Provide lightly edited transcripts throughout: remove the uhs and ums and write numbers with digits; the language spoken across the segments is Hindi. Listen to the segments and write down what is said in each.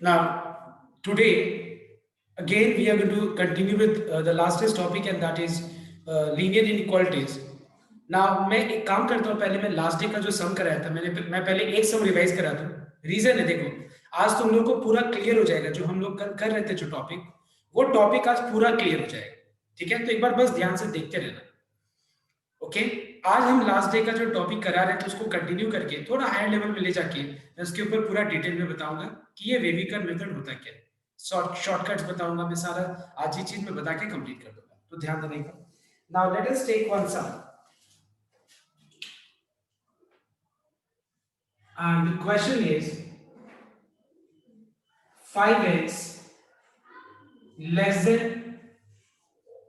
Now, today, again, we are going to continue with the lastest topic, and that is linear inequalities. Now, मैं एक काम करता हूँ, पहले मैं लास्ट डे का जो सम कराया था मैं पहले एक सम रिवाइज करा दूँ। रीजन है, देखो, आज तुम लोग को पूरा क्लियर हो जाएगा। जो हम लोग कर रहे थे जो टॉपिक, वो टॉपिक आज पूरा क्लियर हो जाएगा। ठीक है, तो एक बार बस ध्यान से देखते रहना। ओके, आज हम लास्ट डे का जो टॉपिक करा रहे थे उसको कंटिन्यू करके थोड़ा हायर लेवल पे ले जाके मैं उसके ऊपर पूरा डिटेल में बताऊंगा कि ये वेविकर मेथड होता क्या है। शॉर्टकट्स बताऊंगा मैं सारा। आज ये चीज मैं बता के कंप्लीट कर दूंगा, तो ध्यान देने का। Now let us take one sum, and the question is 5x less than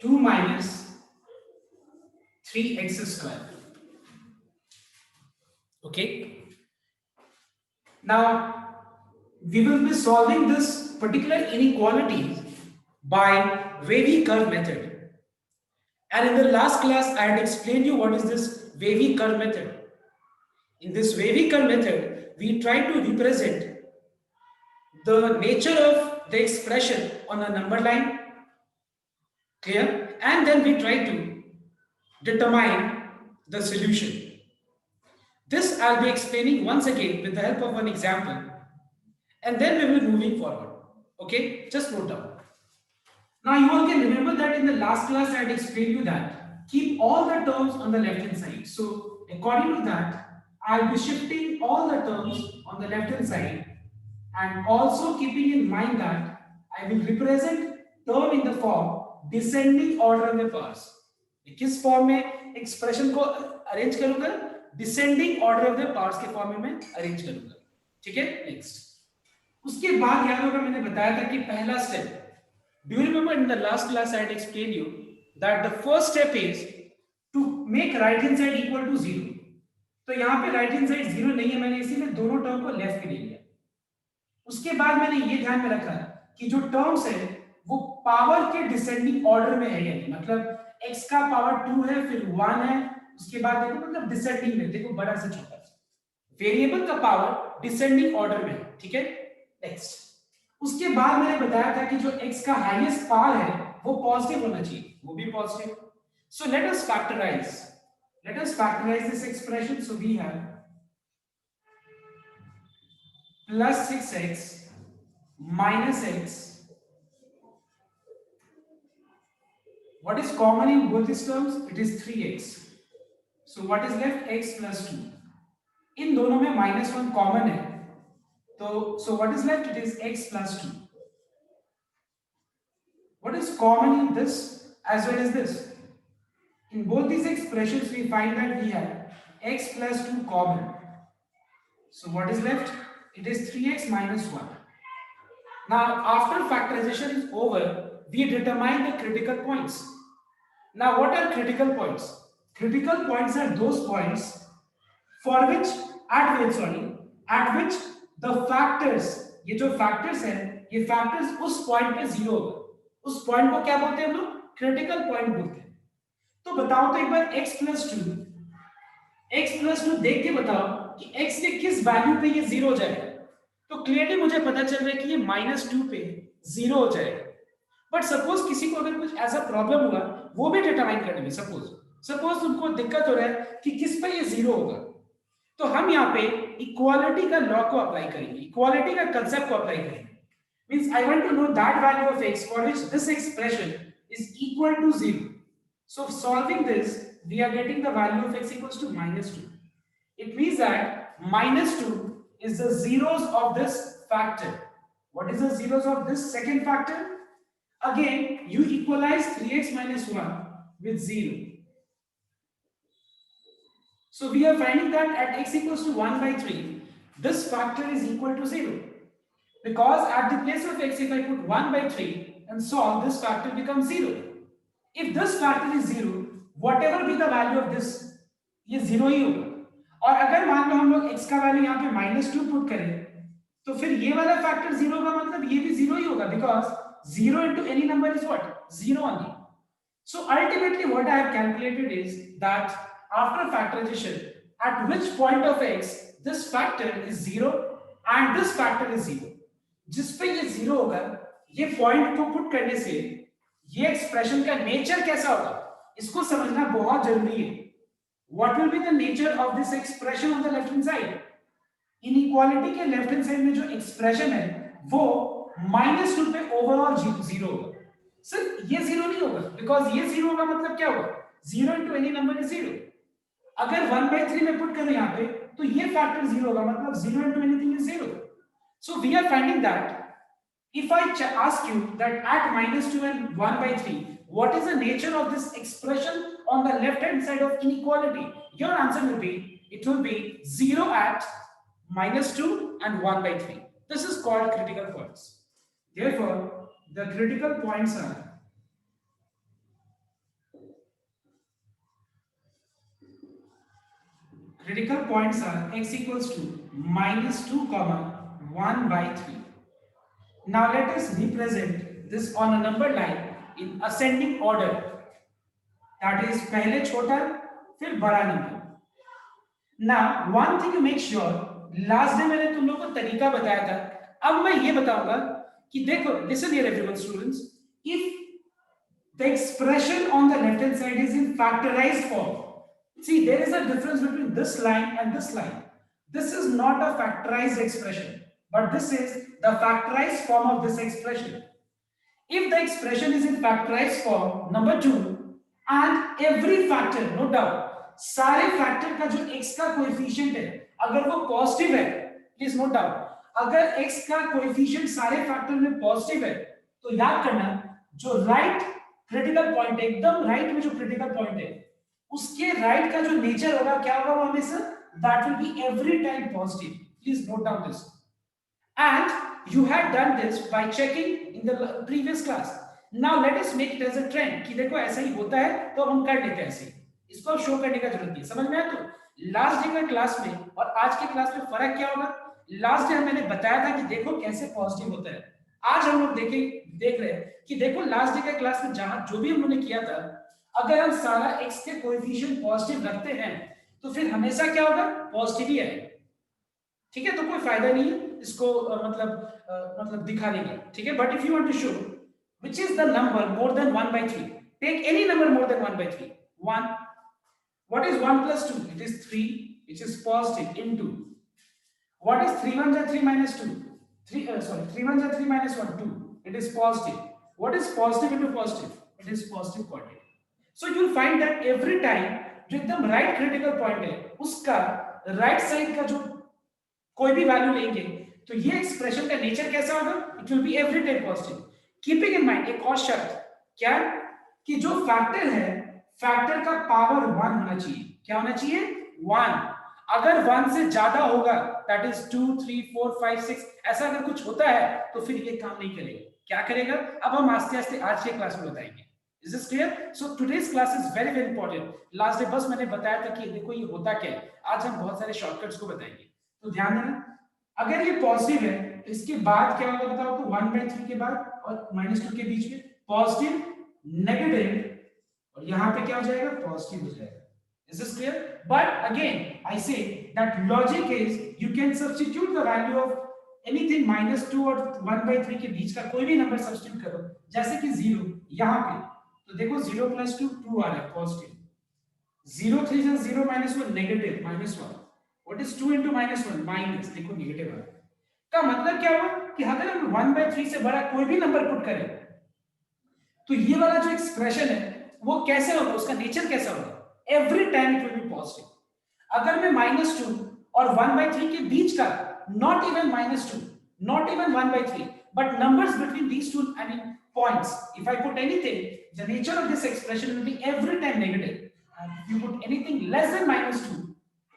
2 minus 3x square. Okay, now we will be solving this particular inequality by wavy curve method. And in the last class, I had explained you what is this wavy curve method. In this wavy curve method, we try to represent the nature of the expression on a number line, clear? And then we try to determine the solution. This I'll be explaining once again with the help of one example, and then we will be moving forward. Okay, just note down. Now you all can remember that in the last class I had explained you that keep all the terms on the left hand side. So according to that, I'll be shifting all the terms on the left hand side, and also keeping in mind that I will represent term in the form descending order of the powers. किस फॉर्म में एक्सप्रेशन को अरेंज करूंगा? Descending order of the parts के फॉर्म में मैं अरेंज करूंगा। ठीक है, नेक्स्ट। उसके बाद याद होगा मैंने बताया था कि पहला step, do you remember in the last class I had explained you that the first step is to make right hand side equal to 0. तो यहाँ पे right hand side 0 नहीं है, मैंने इसीलिए दोनों टर्म को लेफ्ट पे ले लिया। उसके बाद मैंने ये ध्यान में रखा कि जो टर्म्स है वो पावर के डिसेंडिंग ऑर्डर में है, यानी मतलब x का पावर 2 है, फिर 1 है, उसके बाद देखो मतलब डिसेंडिंग में, देखो बड़ा से छोटा सा वेरिएबल का पावर डिसेंडिंग ऑर्डर में है। ठीक है, नेक्स्ट। उसके बाद मैंने बताया था कि जो x का हाईएस्ट पावर है वो पॉजिटिव होना चाहिए, वो भी positive. So let us factorise this expression. So we have plus 6x minus x. What is common in both these terms? It is 3x. So what is left? X plus 2. इन दोनों में -1 कॉमन है, तो so what is left? It is x plus 2. What is common in this as well as this? In both these expressions we find that we have x plus 2 common. So what is left? It is 3x minus 1. Now after factorization is over, we determine the critical points. Now what are critical points? Critical points are those points for which at which the factors, ये जो factors हैं, ये factors उस point पे जीरो होगा। उस point को क्या बोलते हैं हम लोग? critical point बोलते हैं। तो बताओ तो एक बार x plus 2 देख के बताओ कि x के किस वैल्यू पे ये जीरो हो जाएगा। तो क्लियरली मुझे पता चल रहा है कि ये -2 पे जीरो हो जाएगा। बट सपोज किसी को अगर कुछ ऐसा प्रॉब्लम हुआ वो भी डिटरमाइन करने में, सपोज उनको दिक्कत हो रहा है कि किस पे ये जीरो होगा, तो हम यहाँ पे इक्वालिटी का लॉ को अप्लाई करेंगे, इक्वालिटी का कंसेप्ट को अप्लाई करेंगे। Means I want to know that value of x for which this expression is equal to 0. So solving this we are getting the value of x equals to -2. It means that -2 is the zeros of this factor. What is the zeros of this second factor? Again, you equalize 3x minus 1 with 0. So we are finding that at x equals to 1 by 3, this factor is equal to 0. Because at the place of x, if I put 1 by 3 and solve, this factor becomes 0. If this factor is 0, whatever be the value of this, ये 0 ही होगा। और अगर मान लो हम लोग x का वैल्यू यहाँ पे -2 पुट करें, तो फिर ये वाला फैक्टर 0 का मतलब ये भी 0 ही होगा, because 0 into any number is what? 0 only. So ultimately what I have calculated is that after factorization, at which point of x this factor is 0 and this factor is 0. जिस पे ये जीरो होगा, ये पॉइंट को पुट करने से ये एक्सप्रेशन का नेचर कैसा होगा इसको समझना बहुत जरूरी है। What will be the nature of this expression on the left hand side? Inequality के लेफ्ट हैंड साइड में जो एक्सप्रेशन है वो -2 पे ओवरऑल जीरो होगा। सर ये जीरो नहीं होगा, बिकॉज ये जीरो होगा मतलब क्या होगा, 0 इंटू एनी नंबर इज 0। अगर 1/3 में पुट करें यहाँ पे तो ये फैक्टर 0 होगा, मतलब 0 into anything is 0। So we are finding that if I ask you that at -2 and 1/3 what is the nature of this expression on the left hand side of inequality, your answer will be, it will be 0 at -2 and 1/3. This is called critical points. Therefore the critical points are x equals to -2 comma 1/3. Now let us represent this on a number line in ascending order, that is पहले छोटा फिर बड़ा number. Now one thing to make sure, last day मैंने तुम लोगों को तरीका बताया था, अब मैं ये बताऊंगा कि देखो, listen here everyone students, if the expression on the left hand side is in factorized form, see there is a difference between this line and this line. This is not a factorized expression, but this is the factorized form of this expression. If the expression is in factorized form, number 2, and every factor, no doubt, सारे फैक्टर का जो x का कोएफिशिएंट है अगर वो पॉजिटिव है, प्लीज नोट डाउन, अगर x का कोएफिशिएंट सारे फैक्टर में पॉजिटिव है तो याद करना जो राइट क्रिटिकल पॉइंट है, एकदम राइट में जो क्रिटिकल पॉइंट है उसके राइट का जो नेचर होगा क्या होगा, वो हमेशा that will be every time positive. Please note down this. And you had done this by checking in the previous class. Now let us make it as a trend कि देखो ऐसा ही होता है तो हम कर लेते हैं ऐसे, इसको शो करने का जरूरत नहीं। समझ में आया? तो लास्ट डे का क्लास में और आज के क्लास में फर्क क्या होगा? लास्ट डे मैंने बताया था कि देखो कैसे पॉजिटिव होता है, आज हम लोग देख रहे हैं कि देखो लास्ट डे का क्लास में जहां जो भी हमने किया था, अगर हम सारा x के कोएफिशिएंट पॉजिटिव रखते हैं तो फिर हमेशा क्या होगा, पॉजिटिव ही आएगा। ठीक है, तो कोई फायदा नहीं है इसको मतलब दिखाने का, ठीक है। But if you want to show which is the number more than 1/3, take any number more than 1/3। 1, what is 1 + 2? It is 3 which is positive into what is 3 1 3 - 2, 3 1 3 - 1 2, it is positive। what is positive into positive? It is positive quantity। so you will find that every time जो एकदम राइट क्रिटिकल पॉइंट है उसका राइट साइड का जो कोई भी वैल्यू लेंगे तो ये एक्सप्रेशन का नेचर कैसा होगा, it will be every time positive. Keeping in mind एक और शर्त, क्या कि जो फैक्टर है फैक्टर का पावर 1 होना चाहिए। क्या होना चाहिए? 1। अगर 1 से ज्यादा होगा, दैट इज 2 3 4 5 6, ऐसा अगर कुछ होता है तो फिर ये काम नहीं करेगा। क्या करेगा अब हम आस्ते आस्ते आज के क्लास में बताएंगे। Is this clear? So today's class is very very important. Last day बस मैंने बताया था कि देखो ये होता क्या है, आज हम बहुत सारे शॉर्टकट्स को बताएंगे, तो ध्यान देना। अगर ये पॉजिटिव है तो इसके बाद क्या होगा बताओ, तो 1/3 के बाद और -2 के बीच में पॉजिटिव नेगेटिव, और यहां पे क्या हो जाएगा, पॉजिटिव हो जाएगा। Is this clear? But again I say that logic is you can substitute the value of anything -2 और 1/3 के बीच का कोई भी नंबर सब्स्टिट्यूट करो, जैसे कि 0 यहां पे, तो देखो 0 + 2 2 आ रहा है पॉजिटिव, 0 3 से 0 - 1 negative -1, what is 2 into -1 minus, देखो नेगेटिव आ रहा है। का मतलब क्या हुआ कि अगर हम 1/3 से बड़ा कोई भी नंबर पुट करें तो ये वाला जो एक्सप्रेशन है वो कैसे होगा, उसका नेचर कैसा होगा, every time it will be positive. अगर मैं -2 और 1/3 के बीच का, not even -2 not even 1/3 but numbers between these two, I mean points, if I put anything, the nature of this expression will be every time negative, and if you put anything less than -2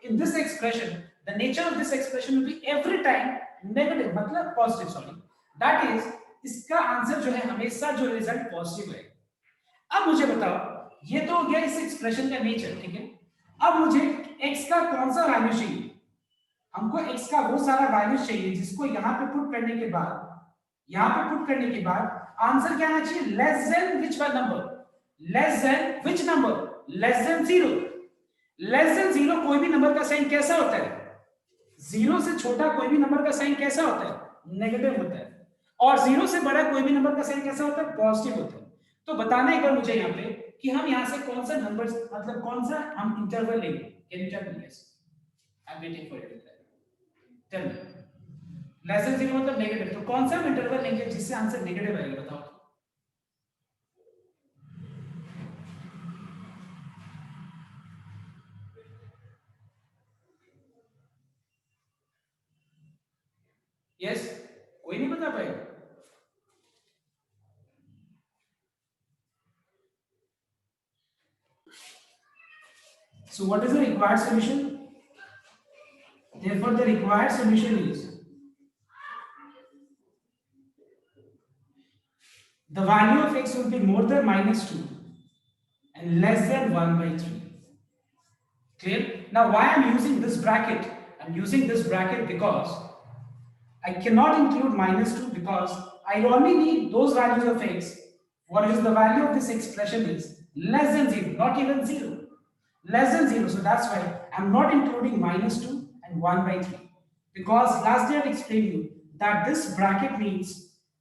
in this expression, the nature of this expression will be every time negative, मतलब positive, sorry, that is इसका आंसर जो है हमेशा जो रिजल्ट पॉजिटिव है। अब मुझे बताओ, ये तो हो गया इस एक्सप्रेशन का नेचर, ठीक है। अब मुझे x का कौन सा वैल्यू चाहिए, हमको x का वो सारा वैल्यू चाहिए जिसको यहाँ पे पुट करने के बाद, यहाँ पे पुट करने के बाद आंसर क्या आना चाहिए, less than which number, less than which number, less than 0। Less than 0 कोई भी नंबर का साइन कैसा होता है, 0 से छोटा कोई भी नंबर का साइन कैसा होता है, नेगेटिव होता है। और 0 से बड़ा कोई भी नंबर का साइन कैसा होता है? पॉजिटिव होता है। तो बताना एक बार मुझे यहाँ पे कि हम यहाँ से कौन सा नंबर, मतलब कौन सा हम इंटरवल लेंगे? Can you tell me? Yes, I am waiting for it. Tell me. Less than 0 मतलब नेगेटिव, तो कौन सा हम इंटरवल लेंगे जिससे आंसर नेगेटिव आएगा? बताओ। यस, कोई नहीं बता पाएगा। So what is the required solution? Therefore the required solution is the value of x will be more than -2 and less than 1/3. Clear? Now why I am using this bracket? I am using this bracket because I cannot include -2 because I only need those values of x. What is the value of this expression is less than 0, not even 0. Less than 0. So that's why I'm not including -2 and 1/3. Because last day I explained you that this bracket means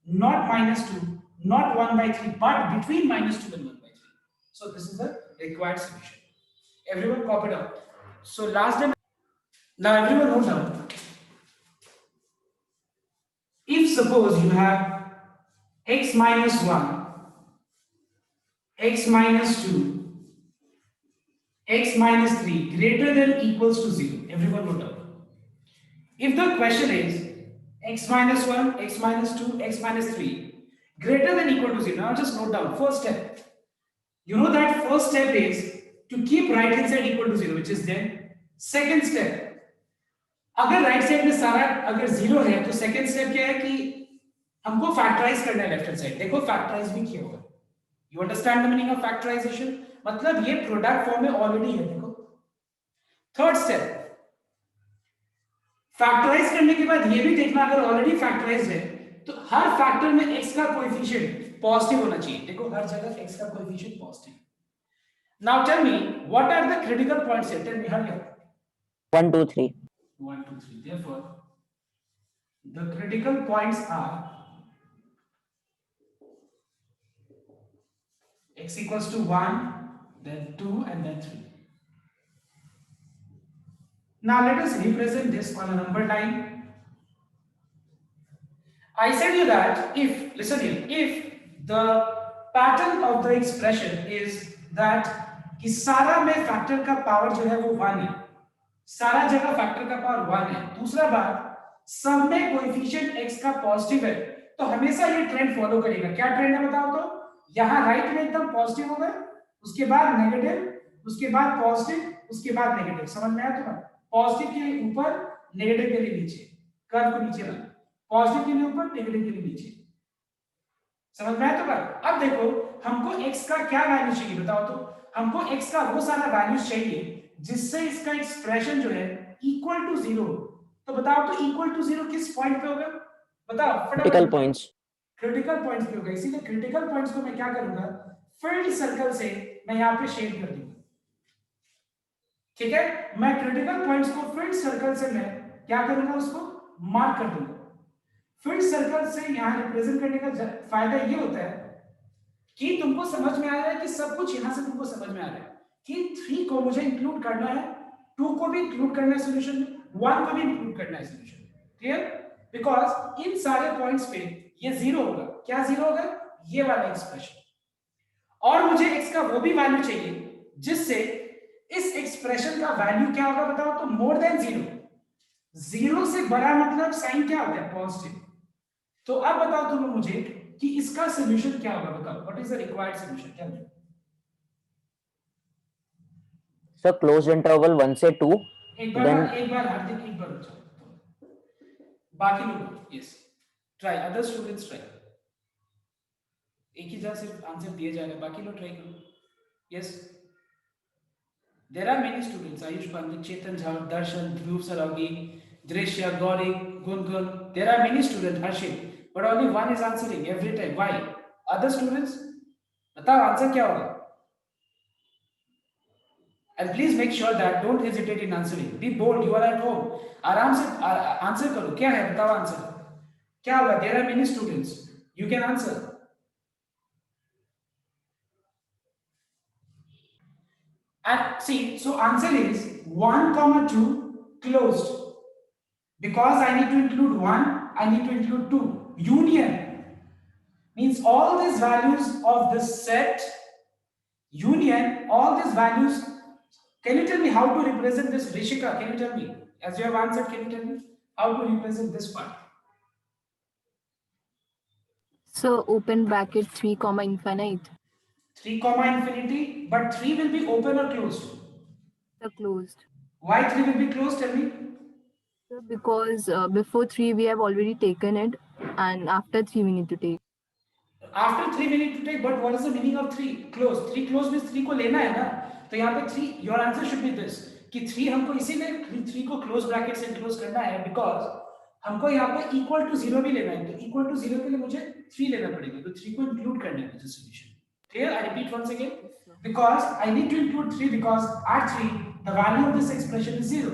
not -2, not 1/3, but between -2 and 1/3. So this is the required solution. Everyone copy it out. So last day, now everyone note down. If suppose you have x minus 1, x minus 2, x minus 3 greater than equals to 0, everyone note down. If the question is x minus 1, x minus 2, x minus 3 greater than equal to 0, now just note down first step. You know that first step is to keep right hand side equal to 0, which is there. Second step, अगर राइट साइड में सारा अगर 0 है तो सेकंड स्टेप क्या है कि हमको फैक्टराइज करना है लेफ्ट हैंड साइड। देखो फैक्टराइज भी किया होगा। You understand the meaning of factorisation? मतलब ये प्रोडक्ट फॉर्म में ऑलरेडी है। देखो थर्ड स्टेप, फैक्टराइज करने के बाद ये भी देखना अगर ऑलरेडी फैक्टराइज्ड है तो हर फैक्टर में x का कोएफिशिएंट पॉजिटिव होना चाहिए। देखो हर जगह x का coefficient positive. Now tell me what are the critical points here? Tell me हर 1 2 3 1 2 3। therefore the critical points are x equals to 1, then 2, and then 3. Now let us represent this on a number line. I said you that if, listen here, if the pattern of the expression is that कि सारा में फैक्टर का पावर जो है वो 1 है, सारा जगह फैक्टर का पावर 1 है। दूसरा बात, सब में कोएफिशिएंट x का पॉजिटिव है, तो हमेशा ये ट्रेंड फॉलो करेगा। क्या ट्रेंड है बताओ तो? यहाँ राइट में एकदम पॉजिटिव होगा, उसके बाद नेगेटिव, उसके बाद पॉजिटिव, उसके बाद नेगेटिव। समझ में आया तुम्हें? पॉजिटिव के लिए ऊपर, नेगेटिव के लिए नीचे, कर्व को नीचे लाना। पॉजिटिव के लिए ऊपर, नेगेटिव के लिए नीचे। समझ में आया तुम्हें? अब देखो हमको x का क्या वैल्यू चाहिए बताओ तो? हमको x का वो सारा वैल्यू चाहिए जिससे इसका एक्सप्रेशन जो है इक्वल टू 0। तो बताओ तो इक्वल टू 0 किस पॉइंट पे होगा? बताओ फटाफट। Critical points. क्रिटिकल पॉइंट्स पे होगा। इसीलिए क्रिटिकल पॉइंट्स को मैं क्या करूंगा? फील्ड सर्कल से मैं यहां पे शेड कर दूंगा। ठीक है, मैं क्रिटिकल पॉइंट्स को फील्ड सर्कल से मैं क्या करूंगा? उसको मार्क कर दूंगा। फील्ड सर्कल से यहां रिप्रेजेंट करने का फायदा ये होता है कि तुमको समझ में आ रहा है कि सब कुछ यहां से तुमको समझ में आ रहा है कि 3 को मुझे इंक्लूड करना है, 2 को भी इंक्लूड करना है सोल्यूशन में, 1 को भी इंक्लूड करना है सोल्यूशन में। क्लियर? बिकॉज इन सारे पॉइंट्स पे ये 0 होगा। क्या 0 होगा? ये वाला एक्सप्रेशन। और मुझे x का वो भी वैल्यू चाहिए जिससे इस एक्सप्रेशन का वैल्यू क्या होगा बताओ तो? More than 0। 0 से बड़ा मतलब साइन क्या होता है? पॉजिटिव। तो अब बताओ तुम मुझे कि इसका सॉल्यूशन क्या होगा? बताओ what is the required solution? Tell me sir. Closed interval 1 से 2। एक बार हार्दिक एक बार रुक जाओ। बाकी लोग yes try, other students try. एक ही जगह सिर्फ आंसर दिए जा रहे हैं, बाकी लोग ट्राई करो। Yes, there are many students, Ayush Pandit, Chetan Jha, Darshan, Dhruv Saragi, Drishya, Gauri, Gungun, there are many students, Harshit, but only one is answering every time. Why? Other students, बताओ आंसर क्या होगा? And please make sure that don't hesitate in answering. Be bold. You are at home. आराम से आंसर करो। क्या है बताओ आंसर? क्या होगा? There are many students. You can answer. And see, so answer is 1 comma 2 closed. Because I need to include 1, I need to include 2. Union means all these values of this set, union, all these values. Can you tell me how to represent this, Rishika? Can you tell me? As you have answered, can you tell me how to represent this part? So open bracket 3 comma infinite. 3 comma infinity, but 3 will be open or closed? The closed. Why 3 will be closed? Tell me. So because before 3 we have already taken it, and after 3 we need to take. After 3 we need to take, but what is the meaning of 3? Close. 3 close means 3 को लेना है ना, तो यहाँ पे 3, your answer should be this कि 3 हमको इसीलिए 3 को क्लोज ब्रैकेट से क्लोज करना है बिकॉज हमको यहाँ पे इक्वल टू 0 भी लेना है, तो इक्वल टू 0 के लिए मुझे 3 लेना पड़ेगा, तो 3 को इंक्लूड करना है मुझे solution. Clear? I repeat once again. Because I need to include 3 because at 3 the value of this expression is 0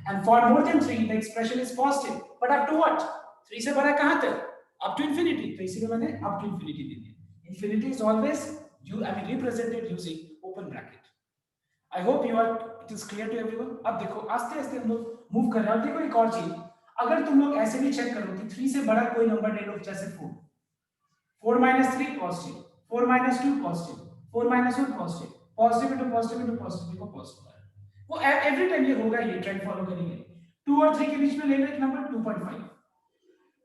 and for more than 3 the expression is positive, but up to what? 3 से बड़ा कहाँ तक? Up to infinity. तो इसीलिए मैंने up to infinity दे दिया. Infinity is always represented using open bracket. I hope it is clear to everyone. अब देखो आस्ते आस्ते हम लोग मूव कर रहे हैं. अब देखो एक और चीज, अगर तुम लोग ऐसे भी चेक करो कि 3 से बड़ा कोई नंबर ले लो, जैसे 4, 4 minus 3 positive, 4 minus 2 positive, 4 minus 1 positive, positive into positive into positive, देखो positive है. वो एवरी टाइम ये होगा, ये ट्रेंड फॉलो करेंगे. 2 और 3 के बीच में ले लो एक number 2.5,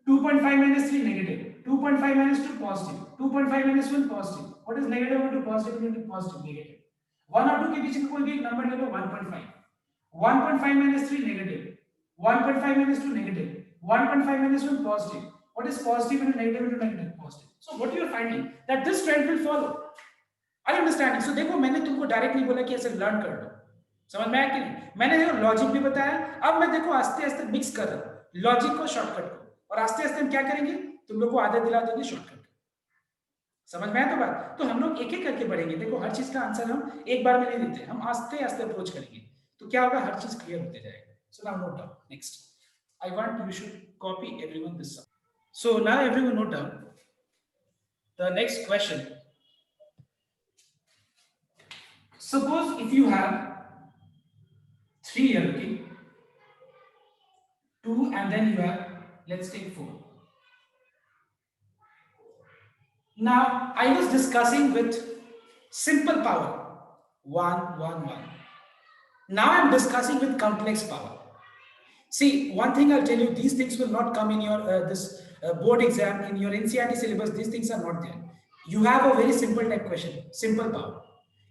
2.5 minus 3 negative, 2.5 minus 2 positive, 2.5 minus 1 positive. What is negative into positive into positive? Negative. 1 और 2 के बीच में कोई भी एक नंबर ले लो 1.5, 1.5 minus 3 negative, 1.5 minus 2 negative, 1.5 minus 1 positive. What is positive into negative positive? So what you are finding that this trend will follow. Are you understanding? So देखो मैंने तुमको डायरेक्ट नहीं बोला कि ऐसे लर्न कर लो, समझ में आया कि नहीं? मैंने देखो लॉजिक भी बताया, अब मैं देखो आस्ते आस्ते मिक्स कर रहा हूँ लॉजिक को शॉर्टकट को, और आस्ते आस्ते हम क्या करेंगे, तुम लोग को आदत दिला देंगे शॉर्टकट. समझ में आया तो बात? तो हम लोग एक एक करके बढ़ेंगे. देखो हर चीज का आंसर हम एक बार में नहीं देते, हम आस्ते आस्ते अप्रोच करेंगे, तो क्या होगा, हर चीज क्लियर होते जाएगा. So now note down. Next I want you should copy everyone this sum. So now everyone note down the next question. Suppose if you have 3 here, okay, 2 and then you have, let's take 4. Now I was discussing with simple power 1 1 1. Now I'm discussing with complex power. See, one thing I'll tell you, these things will not come in your board exam, in your NCERT syllabus. These things are not there. You have a very simple type question, simple power.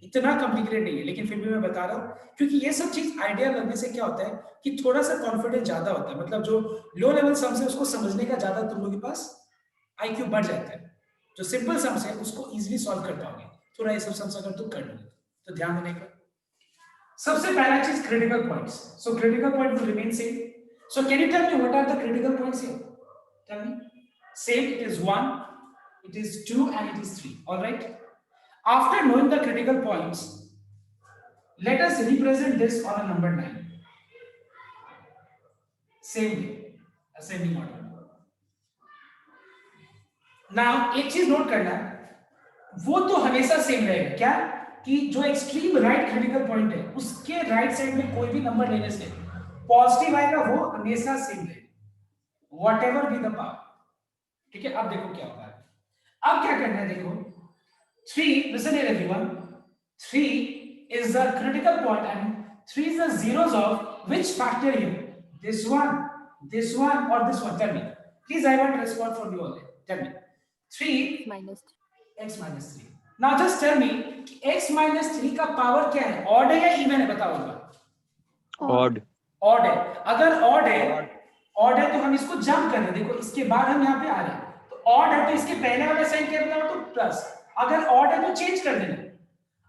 इतना कॉम्प्लिकेटेड नहीं है, लेकिन फिर भी मैं बता रहा हूँ क्योंकि ये सब चीज आइडिया लगने से क्या होता है कि थोड़ा सा कॉन्फिडेंस ज्यादा होता है, मतलब जो लो लेवल सम्स है उसको समझने का ज्यादा तुम लोगों के पास IQ बढ़ जाता है. जो सिंपल सम्स है उसको इजीली सॉल्व कर पाओगे, थोड़ा ये सब सम्स अगर तुम कर लोगे तो ध्यान देने का. सबसे पहला चीज critical points. So critical point will remain same. So can you tell me what are the critical points here? Tell me. Same, it is 1, it is 2 and it is 3. All right. After knowing the critical points, let us represent this on a number 9. Same way, ascending order. Now एक चीज नोट करना, वो तो हमेशा सेम रहेगा. क्या कि जो एक्सट्रीम राइट क्रिटिकल पॉइंट है उसके राइट साइड में कोई भी नंबर लेने से पॉजिटिव आएगा, वो हमेशा सेम रहेगा, व्हाटएवर बी द पावर. ठीक है. अब देखो क्या होगा, अब क्या करना है, देखो 3, listen here everyone, 3 is the critical point and 3 is the zeros of which factor here? This one or this one? Tell me please, I want to respond from you all. Tell me. 3 minus x minus 3. Now just tell me x minus 3 का पावर क्या है, ऑड है या इवन है, बताओ. odd. ऑड है. अगर ऑड है तो हम इसको जंप कर रहे हैं. देखो इसके बाद हम यहाँ पे आ रहे हैं, तो ऑड है तो इसके पहले वाला साइन क्या बताओ, तो प्लस. अगर ऑड है तो चेंज कर देना.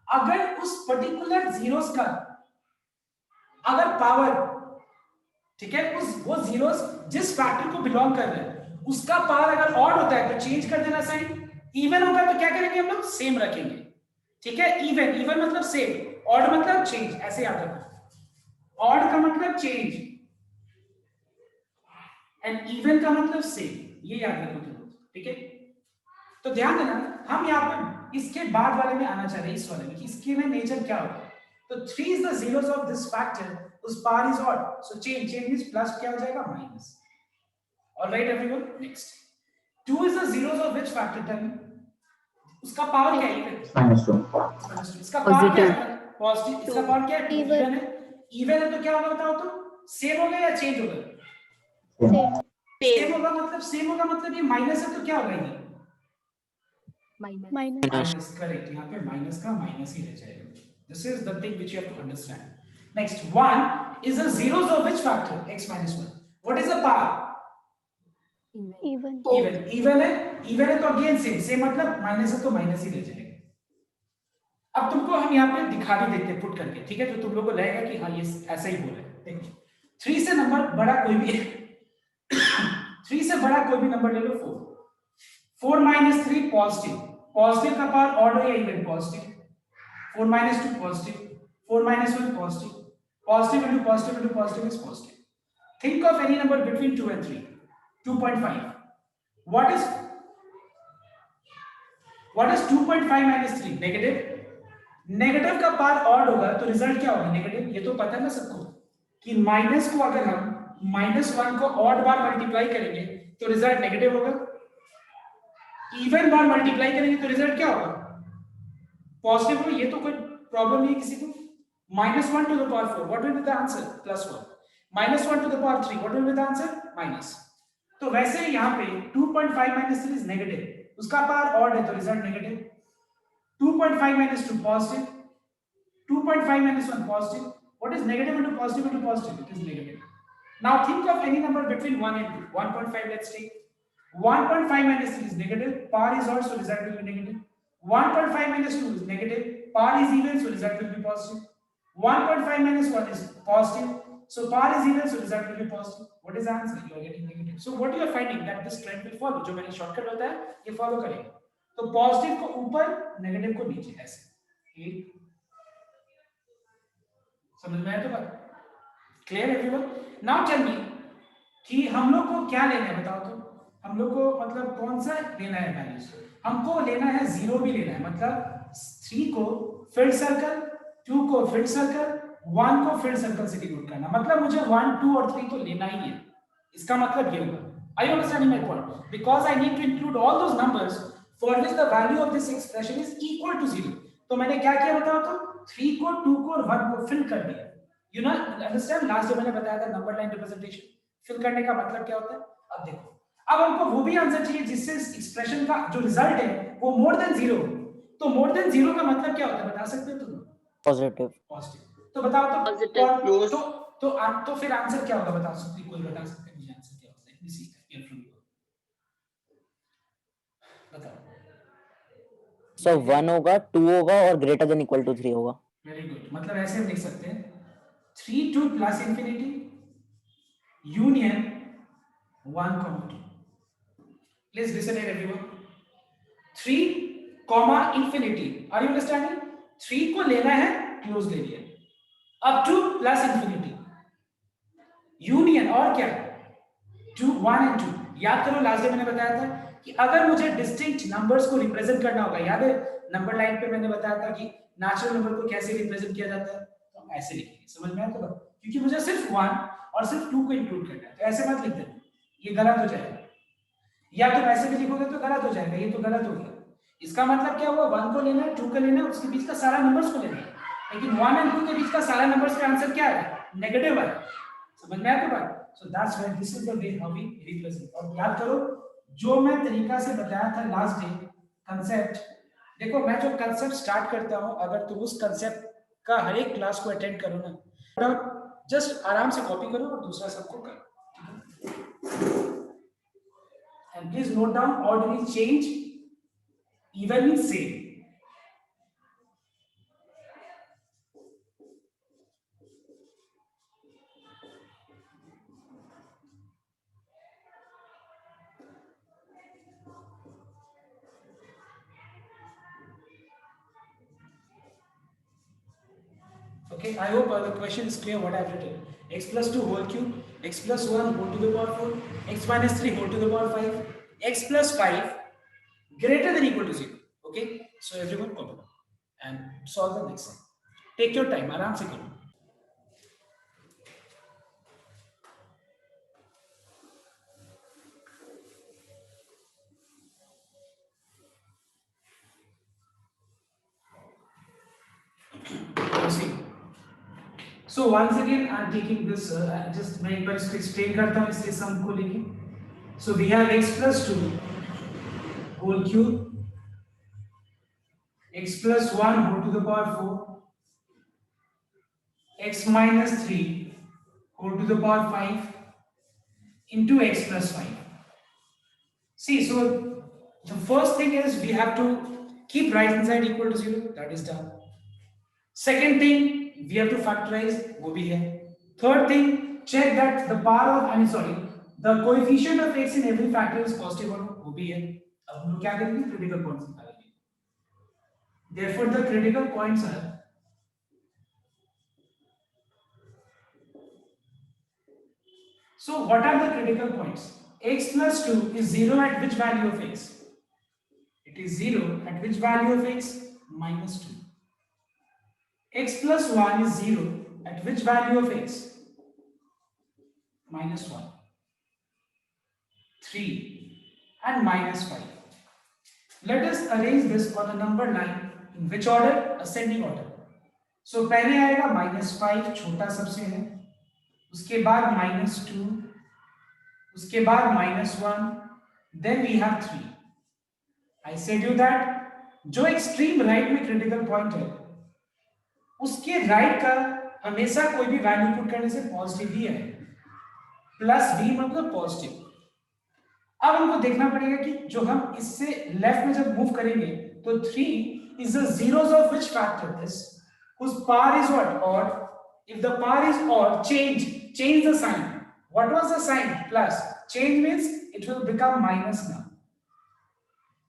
अगर उस पर्टिकुलर जीरोस का अगर पावर, ठीक है, वो जीरोस जिस फैक्टर को बिलोंग कर रहे हैं उसका पावर अगर ऑड होता है तो चेंज कर देना साइन. इवन होगा तो क्या करेंगे हम लोग, सेम रखेंगे. ठीक है. इवन मतलब सेम, ऑड मतलब चेंज, ऐसे याद रखो. ऑड का मतलब चेंज एंड इवन का मतलब सेम. ये याद रखो तुम, ठीक है। तो ध्यान देना, हम यहाँ पे इसके बाद वाले में आना चाह रहे हैं, इस वाले में, कि इसके में नेचर क्या होगा। तो 3 is the zeros of this factor whose power is odd, so change means plus क्या हो जाएगा, minus. Alright everyone, next 2 is the zeros of which factor, tell me, उसका पावर क्या है, -2, इसका पावर क्या है, पॉजिटिव, इसका पावर क्या है, इवन है। इवन है तो क्या होगा बताओ तो, सेम होगा या चेंज होगा, सेम होगा, मतलब सेम होगा, मतलब ये माइनस है तो क्या होगा, ये माइनस, करेक्ट, यहाँ पे माइनस का माइनस ही रह जाएगा। This is the thing which you have to understand. Next 1 is the zeros of which factor, x minus 1, what is the power, Even. Even है तो अगेन सेम मतलब माइनस है तो माइनस ही रह जाएगा। अब तुमको हम यहाँ पे दिखा भी देते हैं पुट करके, ठीक है, तो तुम लोगों को लगेगा कि हाँ ये ऐसा ही हो रहा है। देखो 3 से नंबर बड़ा कोई भी 3 से बड़ा कोई भी नंबर ले लो, 4 minus 3 पॉजिटिव, पॉजिटिव का पावर ऑड है या even, positive, 4 minus 2 positive, 4 minus 1 positive, positive into positive is positive. Think of any number between 2 and 3. 2.5. What is 2.5 minus 3? Negative. Negative का पावर ऑड होगा तो रिजल्ट क्या होगा, नेगेटिव। ये तो पता है ना सबको कि माइनस को अगर हम -1 को ऑड बार मल्टीप्लाई करेंगे तो रिजल्ट नेगेटिव होगा, इवन बार मल्टीप्लाई करेंगे तो रिजल्ट क्या होगा, पॉजिटिव होगा। ये तो कोई प्रॉब्लम नहीं है किसी को। -1 to the power 4, what will be the answer, +1. -1 to the power 3, what will be the answer, minus. तो वैसे यहाँ पे 2.5 minus 3 is negative, उसका पावर ऑड है तो result negative. 2.5 minus 2 positive, 2.5 minus 1 positive, what is negative into positive, it is negative. Now think of any number between 1 and 2. 1.5 let's take, 1.5 minus 3 is negative, power is odd so result will be negative. 1.5 minus 2 is negative, power is even so result will be positive. 1.5 minus 1 is positive, so power is even so result will be positive. What is the answer, you are getting negative. So what you are finding that this trend will follow, जो मैंने शॉर्टकट बताया ये फॉलो करेगा। तो पॉजिटिव को ऊपर, नेगेटिव को नीचे, ऐसे। एक समझ में आया तो बात, clear everyone. Now tell me कि हम लोग को क्या लेना है बताओ तो, हम लोग को मतलब कौन सा लेना है वैल्यूज, हमको लेना है 0 भी लेना है, मतलब 3 को फिल्ड सर्कल, 2 को फिल्ड सर्कल, 1 को फिल्ड सर्कल से डिनोट करना, मतलब मुझे 1, 2 और 3 तो लेना ही है। इसका मतलब ये होगा, are you understanding my point? Because I need to include all those numbers for which the value of this expression is equal to 0. तो मैंने क्या किया बताओ तो, 3 को, 2 को और 1 को फिल कर दिया। You know, understand, लास्ट जब मैंने बताया था नंबर लाइन रिप्रेजेंटेशन, फिल करने का मतलब क्या होता है। अब देखो, अब हमको वो भी आंसर चाहिए जिससे इस एक्सप्रेशन का जो रिजल्ट है वो मोर देन 0। तो मोर देन 0 का मतलब क्या होता है बता सकते हो तुम? पॉजिटिव। तो बताओ तो पॉजिटिव, तो फिर आंसर क्या होगा बता सकते हो, कोई बता सकते हैं मुझे आंसर क्या होता है? Let me see here from you, बताओ। सो 1 होगा, 2 होगा और ग्रेटर देन इक्वल टू 3 होगा। वेरी गुड, मतलब ऐसे हम लिख सकते हैं 3 to plus infinity union 1, 2. Please listen here everyone. 3, infinity. Are you understanding? 3 को लेना है, क्लोज ले लिया, अब 2 plus infinity यूनियन और क्या, 2, 1 and 2। याद करो लास्ट डे मैंने बताया था कि अगर मुझे डिस्टिंक्ट नंबर्स को रिप्रेजेंट करना होगा, याद है नंबर लाइन पे मैंने बताया था कि नेचुरल नंबर को कैसे रिप्रेजेंट किया जाता है, तो हम ऐसे लिखेंगे। समझ में आया तो, क्योंकि मुझे सिर्फ 1 और सिर्फ 2 को इंक्लूड करना है, तो ऐसे मत लिख देना, ये गलत हो जाएगा। या तुम ऐसे भी लिखोगे तो गलत हो जाएगा, ये तो गलत हो गया। इसका मतलब क्या हुआ, 1 को लेना है, 2 को लेना है, उसके बीच का सारा नंबर्स को लेना है, लेकिन 1 and 2 के बीच का सारा नंबर्स का आंसर क्या है, नेगेटिव है। समझ में आया तो बात। So that's why this is the way how we represent। और याद करो जो मैं तरीका से बताया था लास्ट डे कंसेप्ट, देखो मैं जो कंसेप्ट स्टार्ट करता हूं, अगर तुम उस कंसेप्ट का हर एक क्लास को अटेंड करो ना, जस्ट आराम से कॉपी करो और दूसरा सबको करो। And please note down, odd means change, even means same. Okay, I hope the question is clear what I've written. X plus 2 whole cube x plus 1 whole to the power 4, x minus 3 whole to the power 5, x plus 5 greater than equal to 0. Okay, so everyone copy and solve the next one. Take your time, आराम से करो. See. So once again, I'm taking this. Just मैं एक बार इसको explain करता हूँ इससे sum को लेके. So we have x plus 2 whole cube, x plus 1 whole to the power 4, x minus 3 whole to the power 5 into x plus 5. See, so the first thing is we have to keep right hand side equal to 0. That is done. Second thing, we have to factorize, वो भी है. Third thing, check that the power of, the coefficient of x in every factor is positive or not, वो भी है. अब हम लोग क्या करेंगे? Critical points निकालेंगे. Therefore, the critical points are so what are the critical points? X plus 2 is 0 at which value of x? It is 0 at which value of x? Minus 2. X plus 1 is 0 at which value of x? Minus 1. 3 and minus 5. Let us arrange this on a number line in which order? Ascending order. So पहले आएगा -5 छोटा सबसे है, उसके बाद -2, उसके बाद -1, then we have 3. I said you that जो extreme right में critical point है उसके राइट का हमेशा कोई भी वैल्यू पुट करने से पॉजिटिव ही है, प्लस v मतलब पॉजिटिव. अब हमको देखना पड़ेगा कि जो हम इससे लेफ्ट में जब मूव करेंगे तो 3 is the zeros of which factor is whose power is what? Odd. If the power is odd, change the sign. What was the sign? Plus. Change means it will become minus now.